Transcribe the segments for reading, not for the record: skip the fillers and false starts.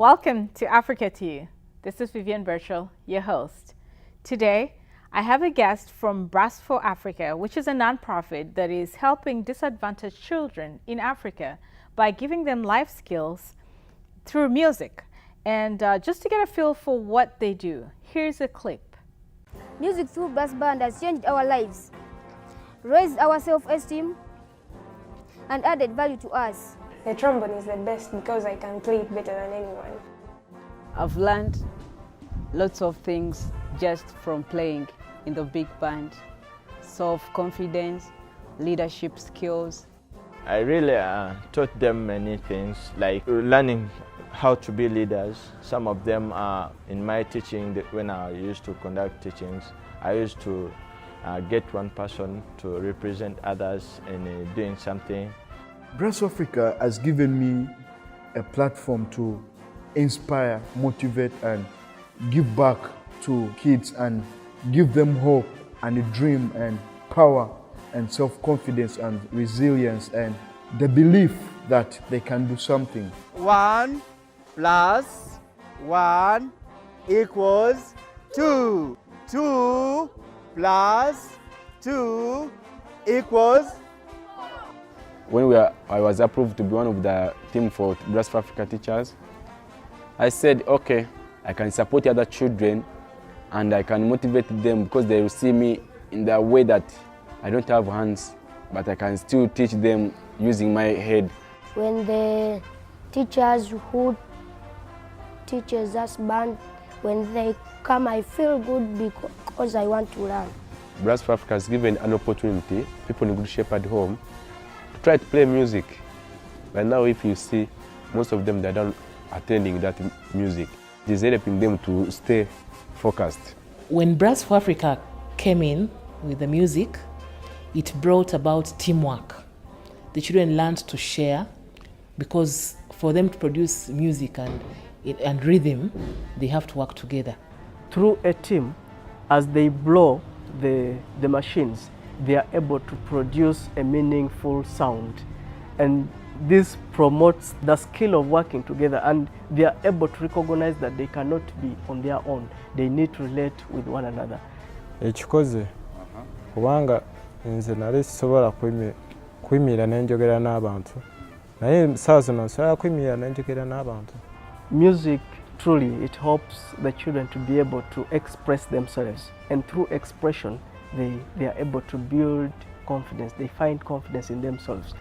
Welcome to Africa to You. This is Vivian Birchall, your host. Today, I have a guest from Brass for Africa, which is a nonprofit that is helping disadvantaged children in Africa by giving them life skills through music. And just to get a feel for what they do, here's a clip. Music through brass band has changed our lives, raised our self-esteem, and added value to us. The trombone is the best because I can play it better than anyone. I've learned lots of things just from playing in the big band. Self-confidence, leadership skills. I really taught them many things, like learning how to be leaders. Some of them are in my teaching. When I used to conduct teachings, I used to get one person to represent others in doing something. Brass Africa has given me a platform to inspire, motivate, and give back to kids and give them hope and a dream and power and self-confidence and resilience and the belief that they can do something. 1 plus 1 equals 2. 2 plus 2 equals. When I was approved to be one of the team for Brass for Africa teachers, I said, okay, I can support other children and I can motivate them because they will see me in the way that I don't have hands, but I can still teach them using my head. When the teachers who teaches us band, when they come, I feel good because I want to learn. Brass for Africa has given an opportunity, people in Good Shepherd home, to try to play music. But now if you see, most of them, they're not attending that music. It is helping them to stay focused. When Brass for Africa came in with the music, it brought about teamwork. The children learned to share because for them to produce music and rhythm, they have to work together. Through a team, as they blow the machines, they are able to produce a meaningful sound. And this promotes the skill of working together, and they are able to recognize that they cannot be on their own. They need to relate with one another. Ekikoze kubanga nze nali sisobola kwimira nenjogera n'abantu naye saa zino nsobola kwimira nenjogera n'abantu. Music truly it helps the children to be able to express themselves, and through expression they are able to build confidence. They find confidence in themselves.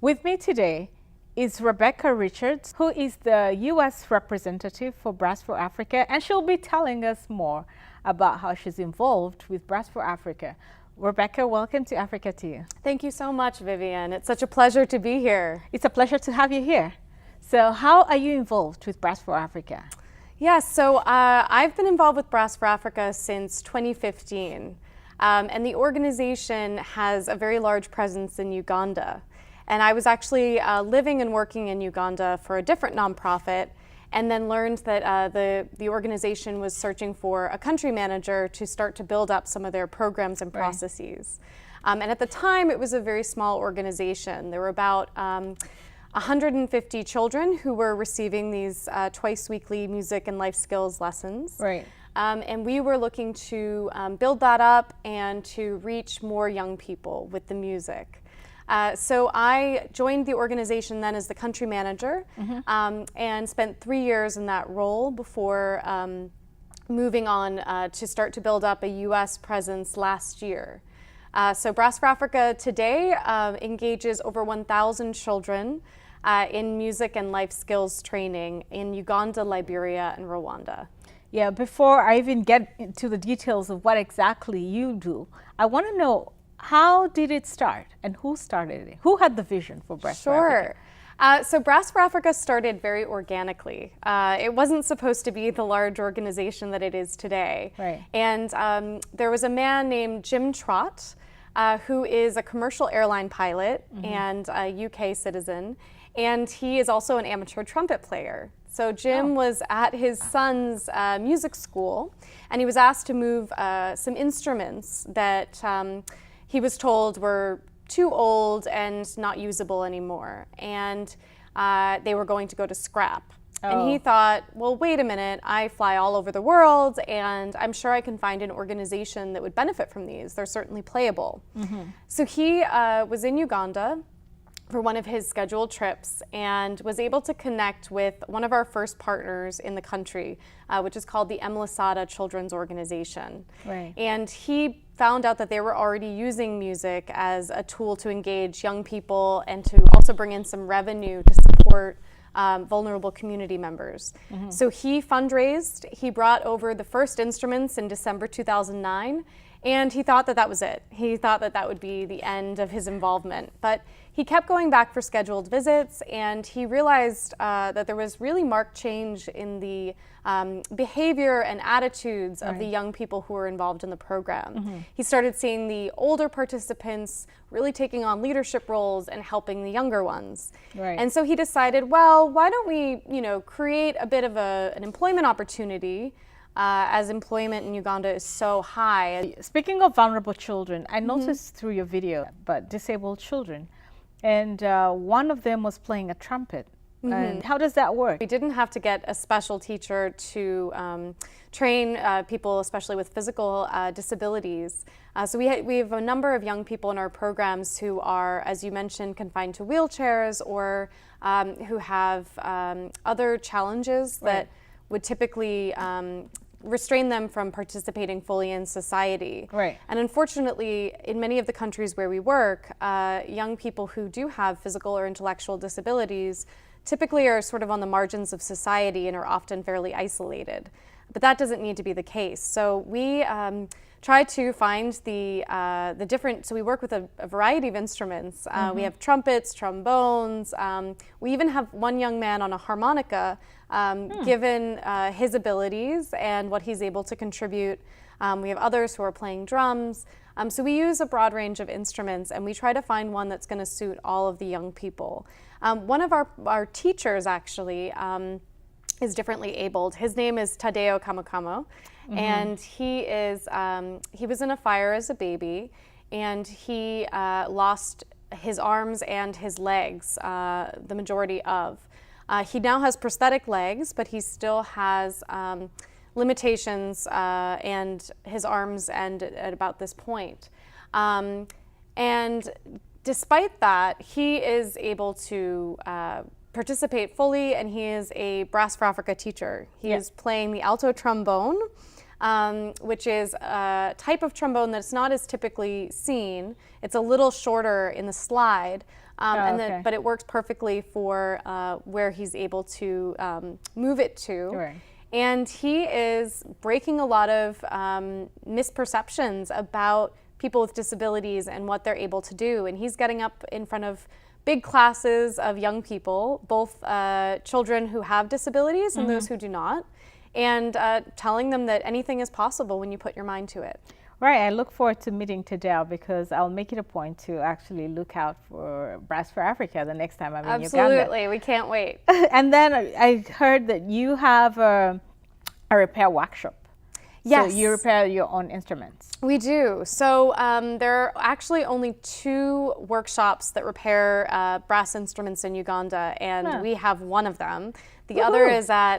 With me today is Rebecca Richards, who is the U.S. representative for Brass for Africa, and she'll be telling us more about how she's involved with Brass for Africa. Rebecca, welcome to Africa to You. Thank you so much, Vivian. It's such a pleasure to be here. It's a pleasure to have you here. So how are you involved with Brass for Africa? Yes, so I've been involved with Brass for Africa since 2015. And the organization has a very large presence in Uganda. And I was actually living and working in Uganda for a different nonprofit, and then learned that the organization was searching for a country manager to start to build up some of their programs and processes. And at the time, it was a very small organization. There were about 150 children who were receiving these twice weekly music and life skills lessons. Right. And we were looking to build that up and to reach more young people with the music. So I joined the organization then as the country manager, and spent 3 years in that role before moving on to start to build up a U.S. presence last year. So Brass for Africa today engages over 1,000 children in music and life skills training in Uganda, Liberia, and Rwanda. Yeah, before I even get into the details of what exactly you do, I want to know, how did it start and who started it? Who had the vision for Brass for Africa? So Brass for Africa started very organically. It wasn't supposed to be the large organization that it is today. Right. And there was a man named Jim Trott, who is a commercial airline pilot and a UK citizen. And he is also an amateur trumpet player. So Jim was at his son's music school, and he was asked to move some instruments that he was told were too old and not usable anymore, and they were going to go to scrap. And he thought, well, wait a minute, I fly all over the world, and I'm sure I can find an organization that would benefit from these. They're certainly playable. So he was in Uganda for one of his scheduled trips and was able to connect with one of our first partners in the country, which is called the Mlasada Children's Organization. Right. And he found out that they were already using music as a tool to engage young people and to also bring in some revenue to support vulnerable community members. So he fundraised, he brought over the first instruments in December 2009, and he thought that that was it. He thought that that would be the end of his involvement. But he kept going back for scheduled visits, and he realized that there was really marked change in the behavior and attitudes of the young people who were involved in the program. He started seeing the older participants really taking on leadership roles and helping the younger ones. And so he decided, well, why don't we, create a bit of an employment opportunity as employment in Uganda is so high. Speaking of vulnerable children, I noticed through your video, but disabled children, and one of them was playing a trumpet. And how does that work? We didn't have to get a special teacher to train people, especially with physical disabilities. So we have a number of young people in our programs who are, as you mentioned, confined to wheelchairs or who have other challenges that would typically restrain them from participating fully in society. And unfortunately, in many of the countries where we work, young people who do have physical or intellectual disabilities typically are sort of on the margins of society and are often fairly isolated. But that doesn't need to be the case. So we try to find the different, so we work with a variety of instruments. We have trumpets, trombones, we even have one young man on a harmonica, given his abilities and what he's able to contribute. We have others who are playing drums. So we use a broad range of instruments, and we try to find one that's going to suit all of the young people. One of our teachers actually is differently abled. His name is Tadeo Kamakamo, and he was in a fire as a baby, and he lost his arms and his legs, the majority of. He now has prosthetic legs, but he still has limitations and his arms end at about this point. And despite that, he is able to participate fully, and he is a Brass for Africa teacher. He is playing the alto trombone, which is a type of trombone that's not as typically seen. It's a little shorter in the slide, but it works perfectly for where he's able to move it to. And he is breaking a lot of misperceptions about people with disabilities and what they're able to do. And he's getting up in front of big classes of young people, both children who have disabilities and those who do not, and telling them that anything is possible when you put your mind to it. Right, I look forward to meeting Tadeo because I'll make it a point to actually look out for Brass for Africa the next time I'm in Uganda. Absolutely, we can't wait. And then I heard that you have a repair workshop. Yes. So you repair your own instruments. We do. So there are actually only 2 workshops that repair brass instruments in Uganda, and we have one of them. The other is at,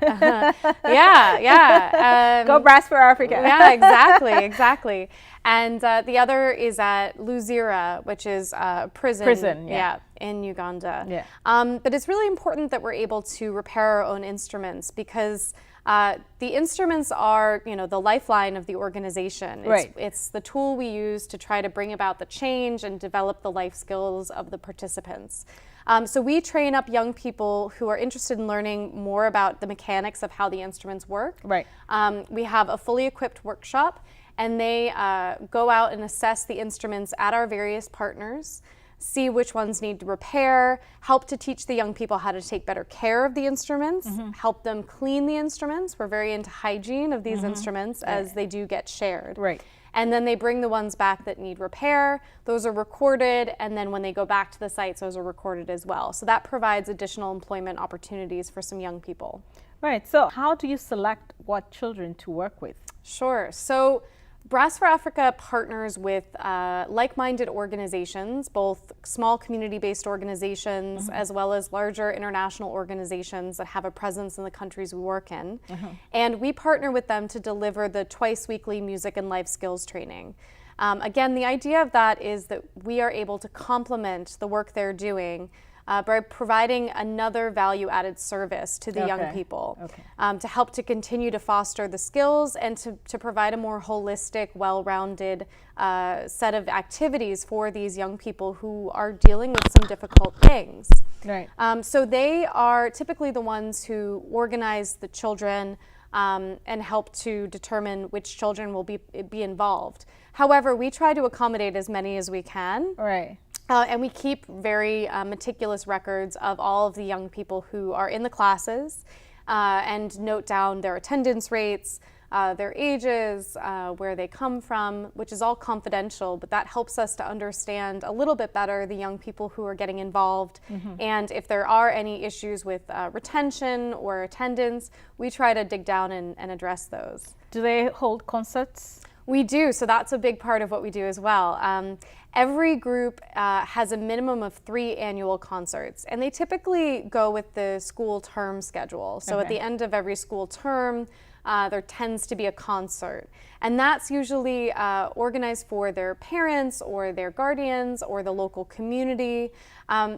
Go Brass for Africa. Yeah, exactly. And the other is at Luzira, which is a prison in Uganda. But it's really important that we're able to repair our own instruments because the instruments are, the lifeline of the organization. It's the tool we use to try to bring about the change and develop the life skills of the participants. So we train up young people who are interested in learning more about the mechanics of how the instruments work. We have a fully equipped workshop, and they go out and assess the instruments at our various partners, see which ones need repair, help to teach the young people how to take better care of the instruments, help them clean the instruments. We're very into hygiene of these instruments as they do get shared. And then they bring the ones back that need repair. Those are recorded, and then when they go back to the sites, those are recorded as well. So that provides additional employment opportunities for some young people. Right, so how do you select what children to work with? Sure, so Brass for Africa partners with like-minded organizations, both small community-based organizations as well as larger international organizations that have a presence in the countries we work in. And we partner with them to deliver the twice-weekly music and life skills training. Again, the idea of that is that we are able to complement the work they're doing by providing another value-added service to the young people to help to continue to foster the skills and to provide a more holistic, well-rounded set of activities for these young people who are dealing with some difficult things. Right. So they are typically the ones who organize the children and help to determine which children will be involved. However, we try to accommodate as many as we can. Right. And we keep very meticulous records of all of the young people who are in the classes and note down their attendance rates, their ages, where they come from, which is all confidential, but that helps us to understand a little bit better the young people who are getting involved. And if there are any issues with retention or attendance, we try to dig down and address those. Do they hold concerts? We do, so that's a big part of what we do as well. Every group has a minimum of 3 annual concerts, and they typically go with the school term schedule. So at the end of every school term, there tends to be a concert. And that's usually organized for their parents or their guardians or the local community.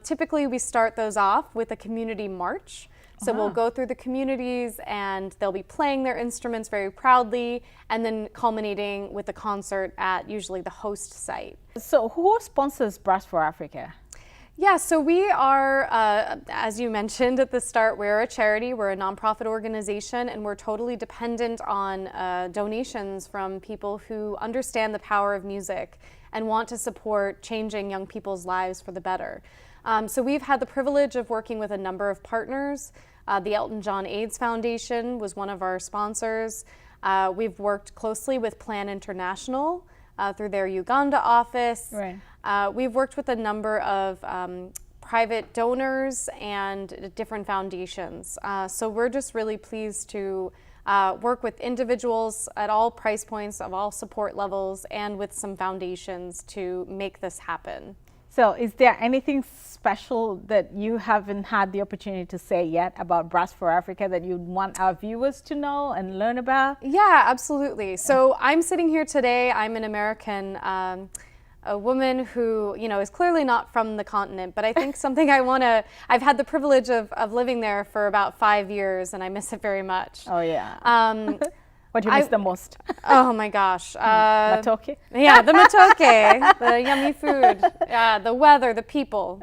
Typically, we start those off with a community march. So we'll go through the communities and they'll be playing their instruments very proudly and then culminating with a concert at usually the host site. So who sponsors Brass for Africa? Yeah, so we are, as you mentioned at the start, we're a charity, we're a nonprofit organization, and we're totally dependent on donations from people who understand the power of music and want to support changing young people's lives for the better. So we've had the privilege of working with a number of partners. The Elton John AIDS Foundation was one of our sponsors. We've worked closely with Plan International through their Uganda office. Right. We've worked with a number of private donors and different foundations. So we're just really pleased to work with individuals at all price points, of all support levels, and with some foundations to make this happen. So is there anything special that you haven't had the opportunity to say yet about Brass for Africa that you'd want our viewers to know and learn about? Yeah, absolutely. So I'm sitting here today, I'm an American, a woman who, you know, is clearly not from the continent, but I think something I've had the privilege of living there for about 5 years and I miss it very much. Oh yeah. What do you miss the most? Oh my gosh. Matoke? Yeah, the matoke, the yummy food, the weather, the people,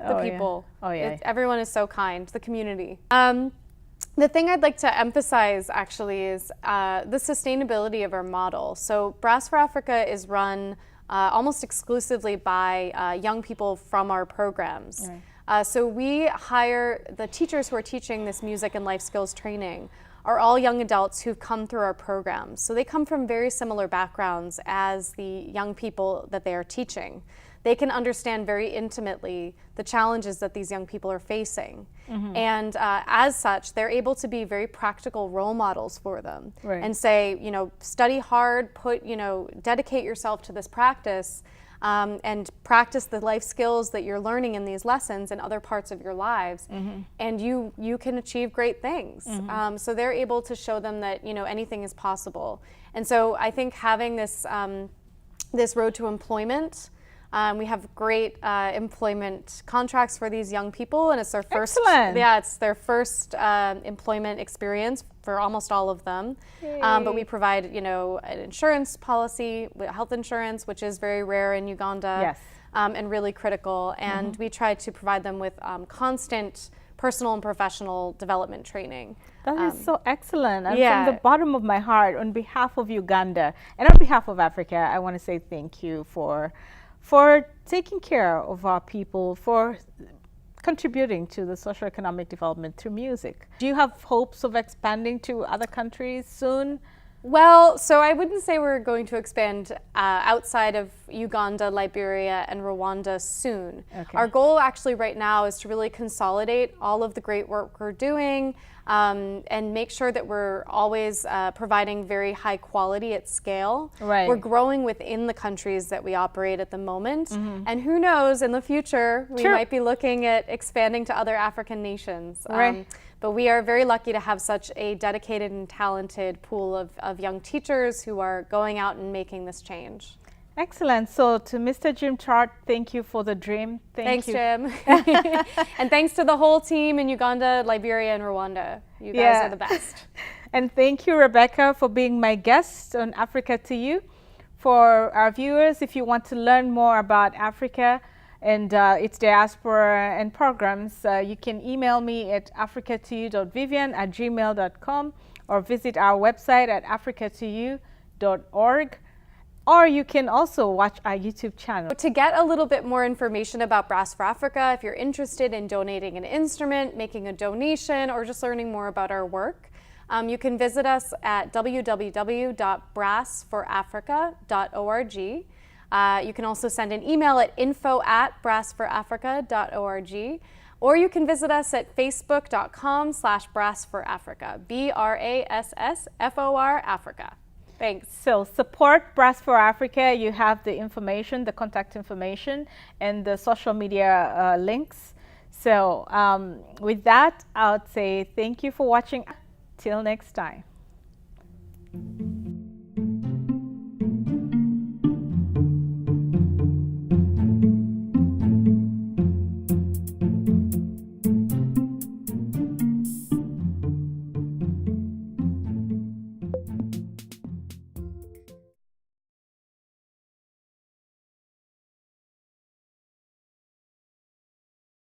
Oh yeah. Everyone is so kind, the community. The thing I'd like to emphasize actually is the sustainability of our model. So Brass for Africa is run almost exclusively by young people from our programs. Right. So we hire the teachers who are teaching this music and life skills training are all young adults who've come through our programs. So they come from very similar backgrounds as the young people that they are teaching. They can understand very intimately the challenges that these young people are facing. And as such, they're able to be very practical role models for them and say, you know, study hard, dedicate yourself to this practice and practice the life skills that you're learning in these lessons in other parts of your lives, and you can achieve great things. So they're able to show them that, you know, anything is possible. And so I think having this this road to employment, we have great employment contracts for these young people, and it's their first. Excellent. Yeah, it's their first employment experience for almost all of them. But we provide, you know, an insurance policy, health insurance, which is very rare in Uganda. Yes. And really critical. And we try to provide them with constant personal and professional development training. That is so excellent. And yeah. from the bottom of my heart, on behalf of Uganda and on behalf of Africa, I want to say thank you for taking care of our people, for contributing to the socioeconomic development through music. Do you have hopes of expanding to other countries soon? Well, so I wouldn't say we're going to expand outside of Uganda, Liberia, and Rwanda soon. Okay. Our goal actually right now is to really consolidate all of the great work we're doing and make sure that we're always providing very high quality at scale. Right. We're growing within the countries that we operate at the moment. And who knows, in the future, we Sure. might be looking at expanding to other African nations. Right. But we are very lucky to have such a dedicated and talented pool of young teachers who are going out and making this change. Excellent. So to Mr. Jim Chart, thank you for the dream. Thanks, you. Jim. And thanks to the whole team in Uganda, Liberia, and Rwanda. You guys Yeah. are the best. And thank you, Rebecca, for being my guest on Africa to You. For our viewers, if you want to learn more about Africa and its diaspora and programs, you can email me at africatoyou.vivian@gmail.com or visit our website at africatoyou.org. Or you can also watch our YouTube channel. To get a little bit more information about Brass for Africa, if you're interested in donating an instrument, making a donation, or just learning more about our work, you can visit us at www.brassforafrica.org. You can also send an email at info@brassforafrica.org, or you can visit us at facebook.com/brassforafrica, BRASSFOR Africa. Thanks. So support Brass for Africa. You have the information, the contact information, and the social media links. So with that, I would say thank you for watching. Till next time.